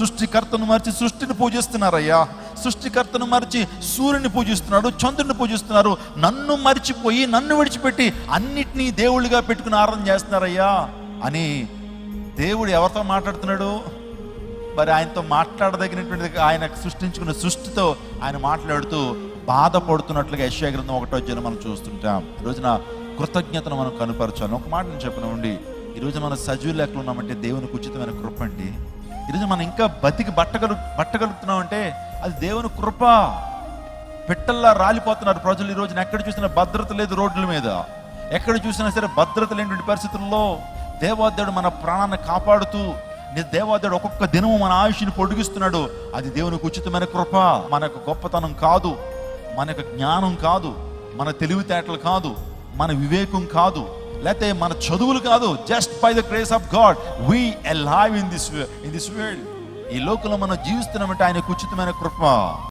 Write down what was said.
సృష్టికర్తను మరిచి సృష్టిని పూజిస్తున్నారయ్యా. సృష్టికర్తను మరిచి సూర్యుని పూజిస్తున్నాడు, చంద్రుని పూజిస్తున్నారు. నన్ను మరిచిపోయి నన్ను విడిచిపెట్టి అన్నిటినీ దేవుళ్ళుగా పెట్టుకుని ఆరాధన చేస్తున్నారయ్యా అని దేవుడు ఎవరితో మాట్లాడుతున్నాడు? మరి ఆయనతో మాట్లాడదగినటువంటి ఆయన సృష్టించుకున్న సృష్టితో ఆయన మాట్లాడుతూ బాధపడుతున్నట్లుగా యెషయా గ్రంథం 1వ అధ్యాయం మనం చూస్తుంటాం. ఈ రోజున కృతజ్ఞతను మనం కనుపరచాలి. ఒక మాట నేను చెప్పనండి, ఈరోజు మనం సజీవ లెక్కలు ఉన్నామంటే దేవునికి ఉచితమైన కృప అండి. ఈరోజు మనం ఇంకా బతికి బట్టగలుగుతున్నామంటే అది దేవుని కృప. పిట్టల్లా రాలిపోతున్నారు ప్రజలు. ఈ రోజున ఎక్కడ చూసినా భద్రత లేదు, రోడ్ల మీద ఎక్కడ చూసినా సరే భద్రత లేనటువంటి పరిస్థితుల్లో దేవాదేవుడు మన ప్రాణాన్ని కాపాడుతూ, దేవాదేవుడు ఒక్కొక్క దినము మన ఆయుష్ని పొడిగిస్తున్నాడు. అది దేవునికి ఉచితమైన కృప. మనకు గొప్పతనం కాదు, మనకు జ్ఞానం కాదు, మన తెలివితేటలు కాదు, మన వివేకం కాదు, లేకపోతే మన చదువులు కాదు. Just by the grace of God we alive in this world. ఈ లోకంలో మనం జీవిస్తున్నామంటే ఆయనకు ఉచితమైన కృప.